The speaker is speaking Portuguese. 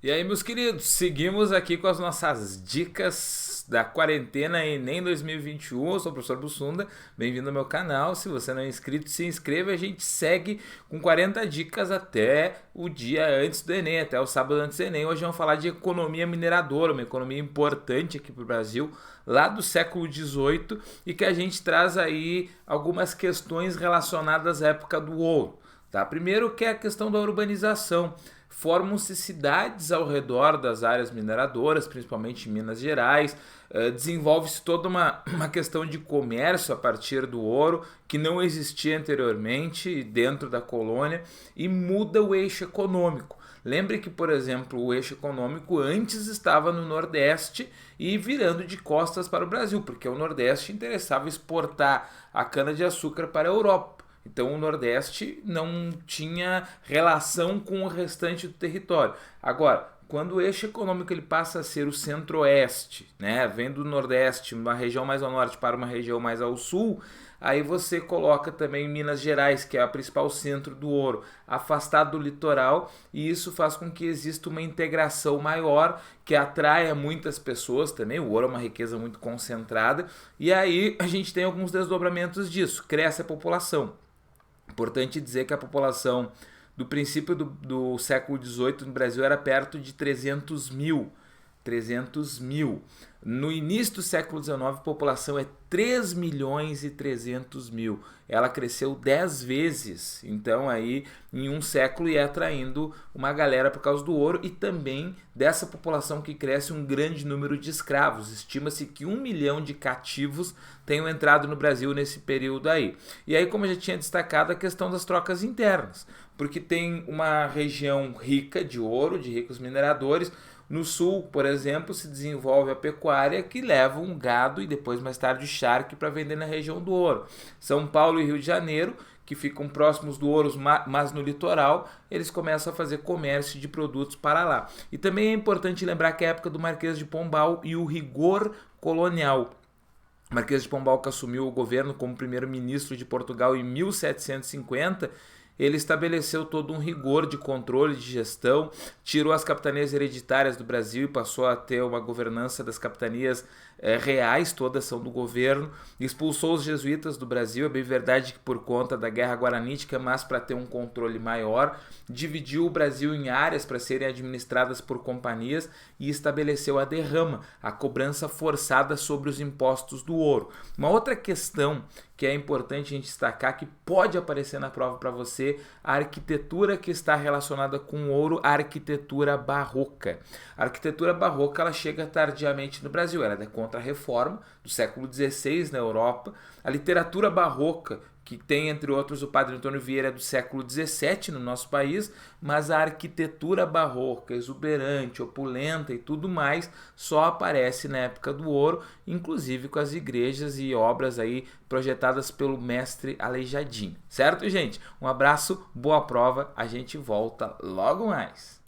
E aí, meus queridos, seguimos aqui com as nossas dicas da quarentena e nem 2021. Eu sou o professor Bussunda, bem-vindo ao meu canal. Se você não é inscrito, se inscreva. A gente segue com 40 dicas até o dia antes do Enem, até o sábado antes do Enem. Hoje vamos falar de economia mineradora, uma economia importante aqui para o Brasil, lá do século XVIII, e que a gente traz aí algumas questões relacionadas à época do ouro. Tá? Primeiro que é a questão da urbanização. Formam-se cidades ao redor das áreas mineradoras, principalmente em Minas Gerais. Desenvolve-se toda uma questão de comércio a partir do ouro, que não existia anteriormente dentro da colônia, e muda o eixo econômico. Lembre que, por exemplo, o eixo econômico antes estava no Nordeste e virando de costas para o Brasil, porque o Nordeste interessava exportar a cana-de-açúcar para a Europa. Então o Nordeste não tinha relação com o restante do território. Agora, quando o eixo econômico ele passa a ser o Centro-Oeste, né, vem do Nordeste, uma região mais ao norte para uma região mais ao sul, aí você coloca também Minas Gerais, que é o principal centro do ouro, afastado do litoral, e isso faz com que exista uma integração maior, que atraia muitas pessoas também. O ouro é uma riqueza muito concentrada, e aí a gente tem alguns desdobramentos disso. Cresce a população. Importante dizer que a população do princípio do século XVIII no Brasil era perto de 300 mil. 300 mil. No início do século XIX, a população é 3 milhões e 300 mil. Ela cresceu 10 vezes, então aí em um século, e atraindo uma galera por causa do ouro, e também dessa população que cresce um grande número de escravos. Estima-se que 1 milhão de cativos tenham entrado no Brasil nesse período aí. E aí, como eu já tinha destacado, a questão das trocas internas, porque tem uma região rica de ouro, de ricos mineradores. No sul, por exemplo, se desenvolve a pecuária, que leva um gado e depois mais tarde o charque para vender na região do ouro. São Paulo e Rio de Janeiro, que ficam próximos do ouro, mas no litoral, eles começam a fazer comércio de produtos para lá. E também é importante lembrar que é a época do Marquês de Pombal e o rigor colonial. O Marquês de Pombal, que assumiu o governo como primeiro-ministro de Portugal em 1750, ele estabeleceu todo um rigor de controle, de gestão, tirou as capitanias hereditárias do Brasil e passou a ter uma governança das capitanias reais, todas são do governo, expulsou os jesuítas do Brasil, é bem verdade que por conta da Guerra Guaranítica, mas para ter um controle maior, dividiu o Brasil em áreas para serem administradas por companhias e estabeleceu a derrama, a cobrança forçada sobre os impostos do ouro. Uma outra questão que é importante a gente destacar, que pode aparecer na prova para você, a arquitetura que está relacionada com o ouro, a arquitetura barroca. A arquitetura barroca ela chega tardiamente no Brasil, ela é da Contra-Reforma, do século XVI na Europa. A literatura barroca, que tem, entre outros, o Padre Antônio Vieira do século XVII no nosso país, mas a arquitetura barroca, exuberante, opulenta e tudo mais, só aparece na época do ouro, inclusive com as igrejas e obras aí projetadas pelo mestre Aleijadinho. Certo, gente? Um abraço, boa prova, a gente volta logo mais.